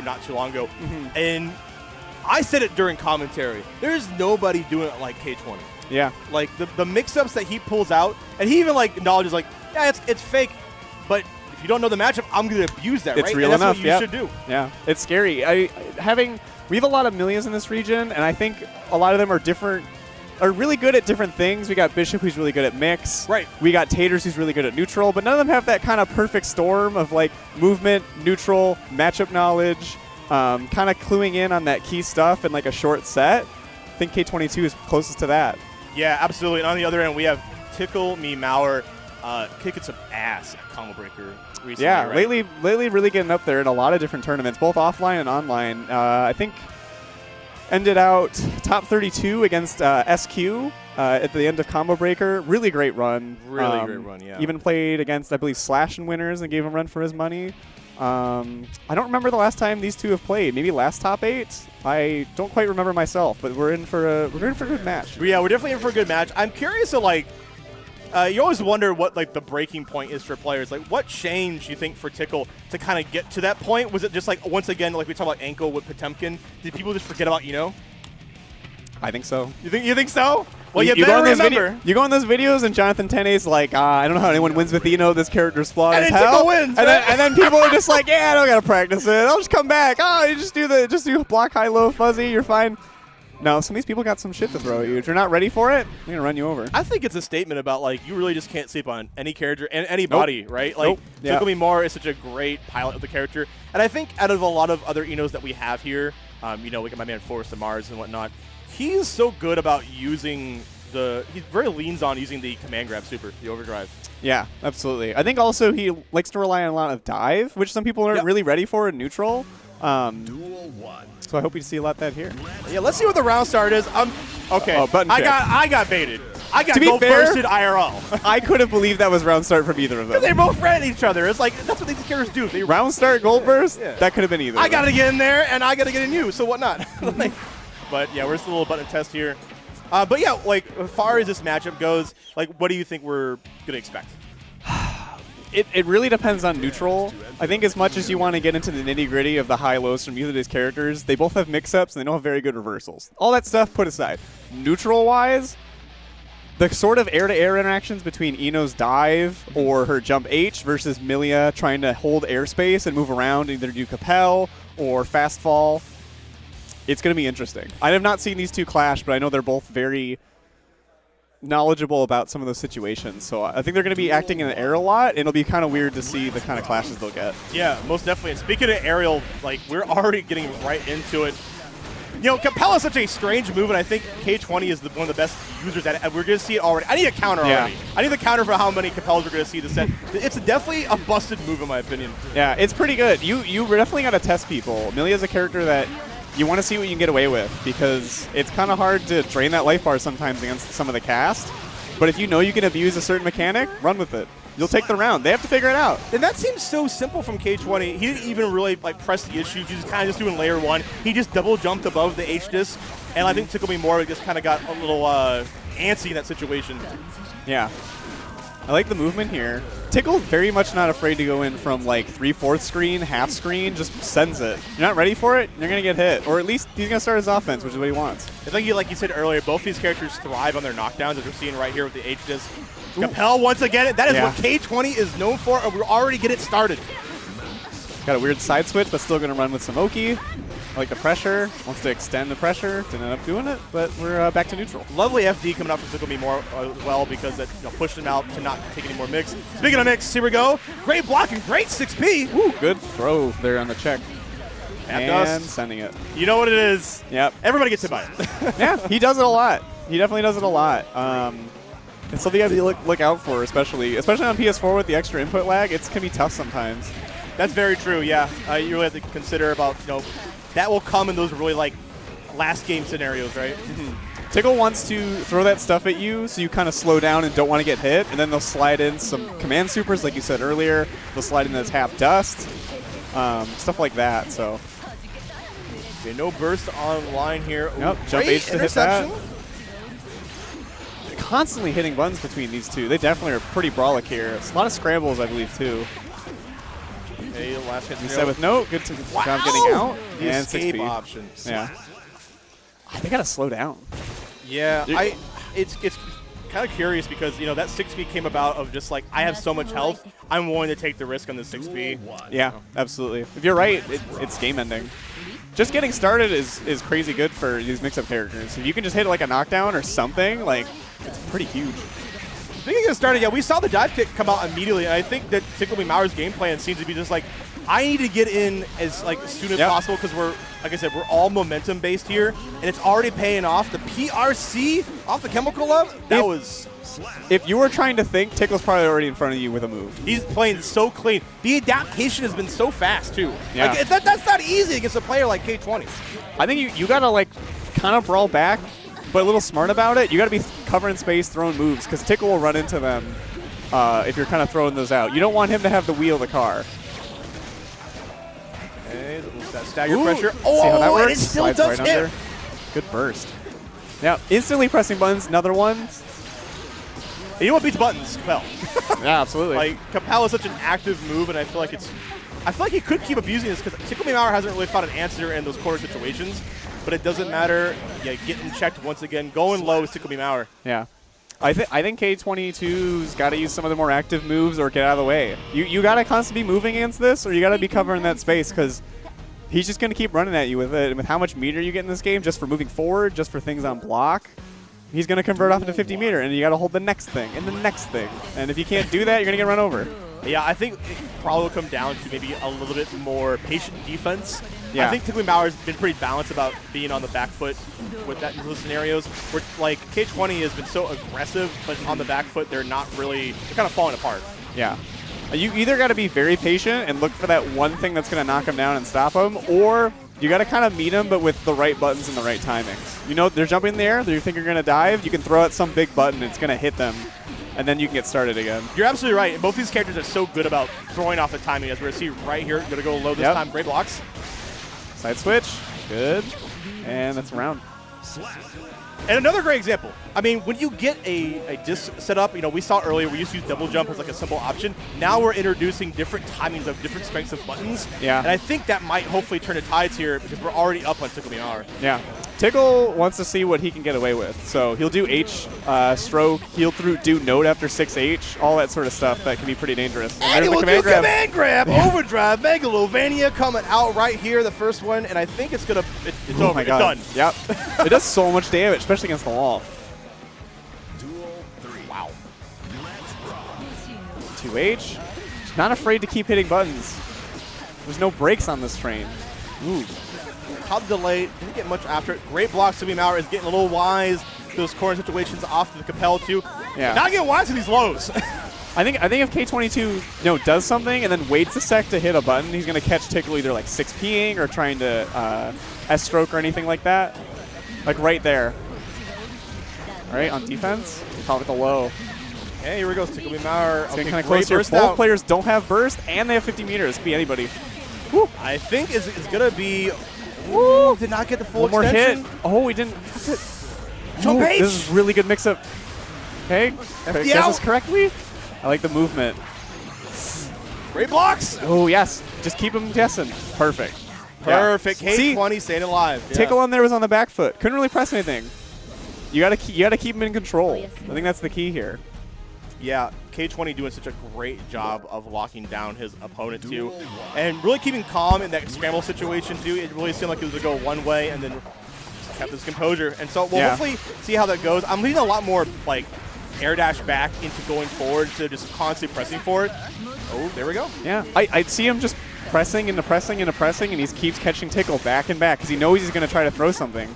not too long ago, and I said it during commentary. There's nobody doing it like K20. Yeah. Like the mix-ups that he pulls out, and he even like acknowledges like, yeah, it's fake, but if you don't know the matchup, I'm going to abuse that, it's right? Real and enough. That's what you should do. Yeah, it's scary. We have a lot of Millias in this region, and I think a lot of them are really good at different things. We got Bishop, who's really good at mix. Right. We got Taters, who's really good at neutral, but none of them have that kind of perfect storm of like movement, neutral, matchup knowledge, kind of cluing in on that key stuff in like a short set. I think K22 is closest to that. Yeah, absolutely. And on the other end, we have Ticklememour kicking some ass at Combo Breaker recently. Yeah, right? lately really getting up there in a lot of different tournaments, both offline and online. I think ended out top 32 against SQ at the end of Combo Breaker. Really great run. Really great run, yeah. Even played against, I believe, Slash and Winners and gave him a run for his money. I don't remember the last time these two have played. Maybe last top 8. I don't quite remember myself, but we're in for a good match. Yeah, we're definitely in for a good match. I'm curious to like. You always wonder what like the breaking point is for players. Like, what changed you think for Tickle to kind of get to that point? Was it just like once again, like we talked about ankle with Potemkin? Did people just forget about I think so. You think so? Well, you go better on those remember. You go on those videos, and Jonathan Tene's like, I don't know how anyone wins with Eno. This character's flawed And as then hell. Tickle wins, And then people are just like, yeah, I don't gotta practice it. I'll just come back. Oh, you just do block high, low, fuzzy. You're fine. No, some of these people got some shit to throw at you. If you're not ready for it, they're gonna run you over. I think it's a statement about like you really just can't sleep on any character and anybody, right? Like Nope. Yeah. Ticklememour is such a great pilot of the character, and I think out of a lot of other Enos that we have here, we got my man Forrest and Mars and whatnot. He's so good about using he very leans on using the command grab super, the overdrive. Yeah, absolutely. I think also he likes to rely on a lot of dive, which some people aren't really ready for in neutral. So I hope we see a lot of that here. Yeah, let's see what the round start is. Okay. Oh, button check. I got baited. I got To be gold fair, bursted IRL. I could have believed that was round start from either of them. They both ran at each other. It's like that's what these characters do. They Round start, gold burst? Yeah. That could have been either. I got to get in there, and I got to get in you, so what not? But, yeah, we're just a little button test here. But, yeah, like, as far as this matchup goes, like, what do you think we're going to expect? It really depends on neutral. I think as much as you want to get into the nitty-gritty of the high-lows from either of these characters, they both have mix-ups, and they don't have very good reversals. All that stuff put aside. Neutral-wise, the sort of air-to-air interactions between Eno's dive or her jump H versus Millia trying to hold airspace and move around, either do Capel or fast fall, it's going to be interesting. I have not seen these two clash, but I know they're both very knowledgeable about some of those situations. So I think they're going to be acting in the air a lot, and it'll be kind of weird to see the kind of clashes they'll get. Yeah, most definitely. And speaking of aerial, like, we're already getting right into it. You know, Capel is such a strange move, and I think K20 is one of the best users at it. And we're going to see it already. I need a counter already. I need the counter for how many Capels we're going to see this set. It's definitely a busted move, in my opinion. Yeah, it's pretty good. You definitely got to test people. Millia's a character that you want to see what you can get away with, because it's kind of hard to drain that life bar sometimes against some of the cast. But if you know you can abuse a certain mechanic, run with it. You'll take the round. They have to figure it out. And that seems so simple from K20. He didn't even really like press the issue. He was kind of just doing layer 1. He just double jumped above the H disc, and I think Ticklememour just kind of got a little antsy in that situation. Yeah. I like the movement here. Tickle's very much not afraid to go in from like 3/4 screen, half screen, just sends it. You're not ready for it, you're going to get hit. Or at least he's going to start his offense, which is what he wants. I think, like you said earlier, both these characters thrive on their knockdowns, as we're seeing right here with the H disc. Capel, once again, that is what K20 is known for, and we're already getting it started. Got a weird side switch, but still going to run with some Oki. I like the pressure. Wants to extend the pressure. Didn't end up doing it, but we're back to neutral. Lovely FD coming out from Ticklememour as well, because that pushed him out to not take any more mix. Speaking of mix, here we go. Great block and great 6P. Woo, good throw there on the check. And dust. sending it. You know what it is. Yep. Everybody gets hit by it. Yeah, he does it a lot. He definitely does it a lot. It's something you have to look out for, especially on PS4 with the extra input lag. It can be tough sometimes. That's very true, yeah. You really have to consider about, that will come in those really, like, last game scenarios, right? Mm-hmm. Tickle wants to throw that stuff at you, so you kind of slow down and don't want to get hit, and then they'll slide in some command supers, like you said earlier. They'll slide in those half dust, stuff like that, so. Okay, no burst online here. Yep, jump H to hit that. Constantly hitting buttons between these two. They definitely are pretty brawlic here. It's a lot of scrambles, I believe, too. Okay, last hit. Reset with note. Good job getting out. The and escape 6B. options. Yeah. They gotta slow down. Yeah, it's kind of curious because, you know, that 6B came about of just like, I have so much health, I'm willing to take the risk on the 6B. Yeah, absolutely. If you're right, it's game ending. Just getting started is crazy good for these mix-up characters. If you can just hit like a knockdown or something, like, it's pretty huge. Speaking of starting, yeah, we saw the dive kick come out immediately, and I think that Ticklememour's game plan seems to be just like, I need to get in as like soon as possible because we're, like I said, we're all momentum based here, and it's already paying off. The PRC off the chemical love, that was. If you were trying to think, Tickle's probably already in front of you with a move. He's playing so clean. The adaptation has been so fast too. Yeah. Like, that's not easy against a player like K20. I think you gotta like kind of brawl back, but a little smart about it. You gotta be covering space, throwing moves, because Tickle will run into them if you're kind of throwing those out. You don't want him to have the wheel of the car. Okay, that stagger pressure. See how that works? It still Slides does right hit. under. Good burst. Now, instantly pressing buttons, another one. And you know what beats buttons? Capel. Yeah, absolutely. Like, Capel is such an active move, and I feel like he could keep abusing this because Ticklememour hasn't really found an answer in those corner situations, but it doesn't matter. Yeah, getting checked once again. Going low is Ticklememour. Yeah. I think K20T's got to use some of the more active moves or get out of the way. You got to constantly be moving against this, or you got to be covering that space because he's just going to keep running at you with it. And with how much meter you get in this game, just for moving forward, just for things on block, he's going to convert off into 50 meter, and you got to hold the next thing and the next thing. And if you can't do that, you're going to get run over. Yeah, I think it probably will come down to maybe a little bit more patient defense. Yeah. I think Ticklememour's been pretty balanced about being on the back foot with that in those scenarios. Where like K20 has been so aggressive, but on the back foot they're not really. They're kind of falling apart. Yeah. You either got to be very patient and look for that one thing that's going to knock him down and stop him, or you got to kind of meet him, but with the right buttons and the right timings. You know, they're jumping in the air, you think you're going to dive, you can throw out some big button, it's going to hit them, and then you can get started again. You're absolutely right. Both these characters are so good about throwing off the timing, as we're going to see right here. Going to go low this time. Great blocks. Side switch. Good. And that's a round. And another great example. I mean, when you get a disc set up, you know, we saw earlier we used to use double jump as like a simple option. Now we're introducing different timings of different strengths of buttons. Yeah. And I think that might hopefully turn the tides here because we're already up on Ticklememour. Yeah. Tickle wants to see what he can get away with. So he'll do H, stroke, he'll do note after 6H, all that sort of stuff that can be pretty dangerous. And he will do command grab, overdrive, Megalovania coming out right here, the first one, and I think it's going to, it's over, it's done. Yep. It does so much damage, especially against the wall. Wow. 2H. Not afraid to keep hitting buttons. There's no brakes on this train. Ooh. Hub delay, didn't get much after it. Great block. Ticklememour is getting a little wise. Those corner situations off to the Capel too. Yeah. Not getting wise to these lows. I think if K20T does something and then waits a sec to hit a button, he's gonna catch Tickle either like 6P'ing or trying to S stroke or anything like that. Like right there. All right, on defense, caught with the low. Okay, here we go. Ticklememour. It's getting kind of close here. Both players don't have burst and they have 50 meters. Could be anybody. Woo. I think it's gonna be. Woo! Did not get the full one more extension. hit. Oh, we didn't. Jump H. This is really good mix-up. Okay, guess this correctly. I like the movement. Great blocks. Oh yes, just keep him guessing. Perfect. Perfect. Yeah. K20 staying alive. Yeah. Tickle on there was on the back foot. Couldn't really press anything. You gotta keep him in control. I think that's the key here. Yeah, K20 doing such a great job of locking down his opponent too, and really keeping calm in that scramble situation too. It really seemed like it was to go one way, and then kept his composure. And so we'll hopefully see how that goes. I'm leaning a lot more like air dash back into going forward instead of just constantly pressing forward. Oh, there we go. Yeah, I'd see him just pressing into pressing into pressing, and he keeps catching Tickle back and back because he knows he's going to try to throw something.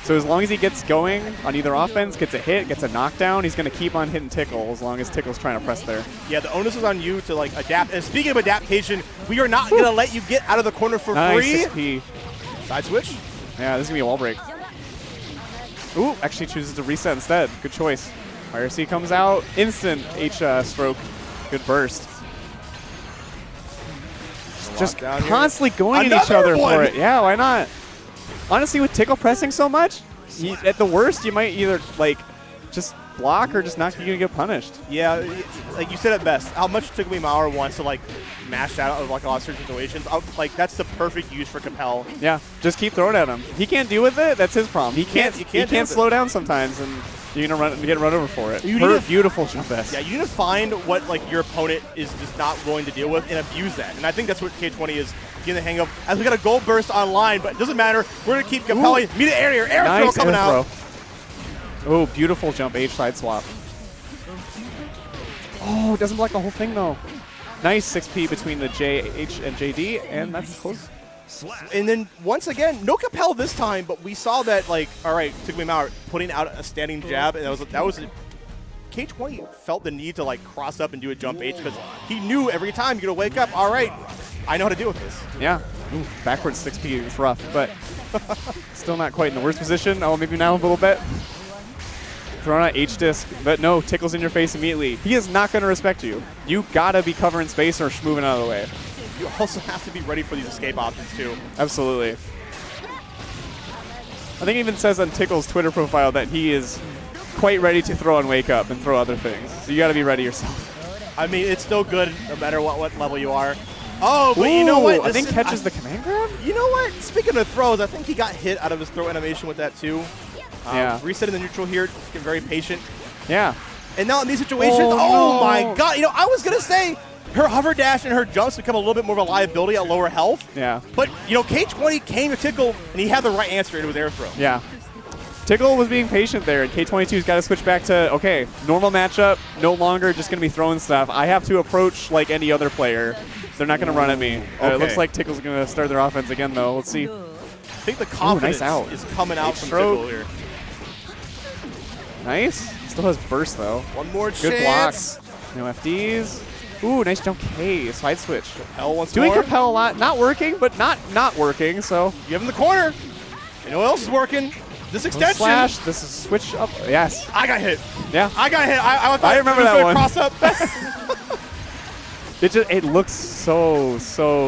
So as long as he gets going on either offense, gets a hit, gets a knockdown, he's going to keep on hitting Tickle as long as Tickle's trying to press there. Yeah, the onus is on you to like adapt. And speaking of adaptation, we are not going to let you get out of the corner for free. 6P. Side switch. Yeah, this is going to be a wall break. Ooh, actually chooses to reset instead. Good choice. IRC comes out. Instant H stroke. Good burst. Just constantly going at each other for it. Yeah, why not? Honestly, with Tickle pressing so much, at the worst, you might either like just block or just not going to get punished. Yeah, like you said it best. How much Ticklememour wants to like mash out of like a lot of certain situations. Like that's the perfect use for Capel. Yeah, just keep throwing at him. He can't deal with it. That's his problem. He can't slow down sometimes, and you're gonna get run over for it. Beautiful jump S. Yeah, you need to find what like your opponent is just not willing to deal with and abuse that. And I think that's what K20 is getting the hang of. As we got a gold burst online, but it doesn't matter. We're gonna keep compelling. Meet the air nice throw coming out. Oh, beautiful jump H side swap. Oh, it doesn't block the whole thing though. Nice 6P between the JH and JD, and that's close. And then once again, no Capel this time, but we saw that like, all right, Ticklememour putting out a standing jab, and that was K20 felt the need to like cross up and do a jump H because he knew every time you're gonna wake up, all right, I know how to deal with this. Yeah, ooh, backwards 6P is rough, but still not quite in the worst position. Oh, maybe now a little bit. Throwing out H-disc, but no, Tickle's in your face immediately. He is not going to respect you. You gotta be covering space or moving out of the way. You also have to be ready for these escape options too. Absolutely. I think it even says on Tickle's Twitter profile that he is quite ready to throw on Wake Up and throw other things. So you gotta be ready yourself. I mean, it's still good no matter what level you are. Oh, but you know what? I think catches the command grab? You know what? Speaking of throws, I think he got hit out of his throw animation with that too. Yeah. Resetting the neutral here, getting very patient. Yeah. And now in these situations, no. My God. You know, I was going to say her hover dash and her jumps become a little bit more of a liability at lower health. Yeah. But, you know, K20 came to Tickle, and he had the right answer into his air throw. Yeah. Tickle was being patient there, and K22's got to switch back to, okay, normal matchup, no longer just going to be throwing stuff. I have to approach like any other player. They're not going to run at me. Okay. It looks like Tickle's going to start their offense again, though. Let's see. I think the confidence is coming out from Tickle here. Nice. Still has burst, though. One more Good chance. Blocks. No FDs. Ooh, nice jump K. Side switch. Capel once Doing more. Capel a lot. Not working, but not working, so. You have him in the corner. You know what else is working? This extension. Slash. This is switch up. Yes. I got hit. Yeah. I got hit. I remember that one. Cross up. It looks so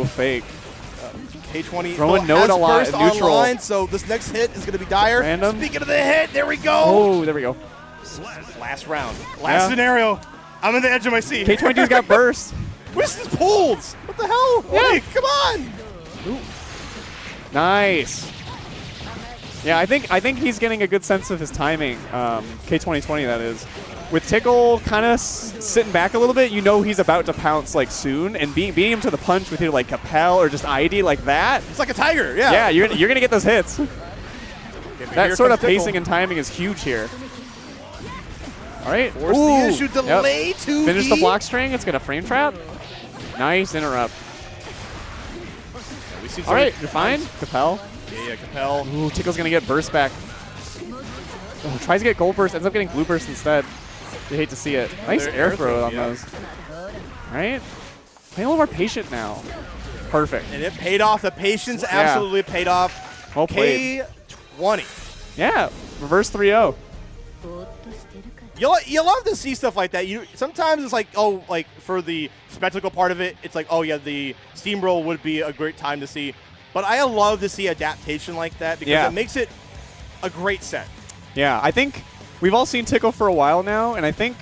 fake. K20 throwing note a lot neutral. Online, so this next hit is going to be dire. Random. Speaking of the hit, there we go. Oh, there we go. Last round. Last scenario. I'm on the edge of my seat. K22's got burst. Where's this pulls? What the hell? Yeah. Wait, come on. Ooh. Nice. Yeah, I think he's getting a good sense of his timing. K2020, that is. With Tickle kind of sitting back a little bit, you know he's about to pounce like soon, and beating him to the punch with either like Capel or just ID like that. It's like a tiger, yeah. Yeah, you're gonna get those hits. That sort of Tickle. pacing and timing is huge here. All right. Force the issue, delay 2D. Finish the block string. It's gonna frame trap. Nice interrupt. Yeah, all right, you're fine. Capel. Yeah, Capel. Ooh, Tickle's gonna get burst back. Oh, tries to get gold burst, ends up getting blue burst instead. You hate to see it. Nice air throw on those. All right. Playing a little more patient now. Perfect. And it paid off. The patience absolutely paid off. Well played. K20. Yeah, reverse 3-0. You love to see stuff like that. Sometimes it's like, oh, like for the spectacle part of it, it's like, oh yeah, the steamroll would be a great time to see. But I love to see adaptation like that because it makes it a great set. Yeah, I think we've all seen Tickle for a while now, and I think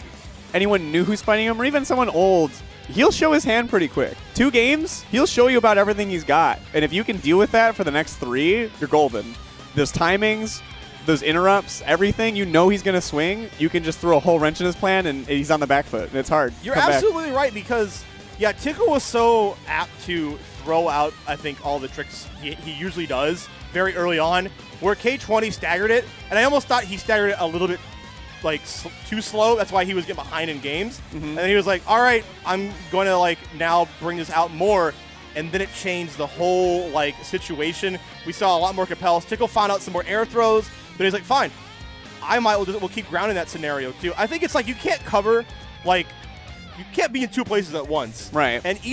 anyone new who's fighting him, or even someone old, he'll show his hand pretty quick. 2 games, he'll show you about everything he's got. And if you can deal with that for the next 3, you're golden. Those timings, those interrupts, everything, you know he's going to swing. You can just throw a whole wrench in his plan, and he's on the back foot, and it's hard. You're absolutely right because, yeah, Tickle was so apt to throw out, I think, all the tricks he usually does very early on, where K20 staggered it, and I almost thought he staggered it a little bit like too slow. That's why he was getting behind in games. And then he was like, all right, I'm going to like now bring this out more. And then it changed the whole like situation. We saw a lot more Capels. Tickle found out some more air throws, but he's like, fine, we'll keep grounding that scenario too. I think it's like you can't cover, like, you can't be in 2 places at once. Right. And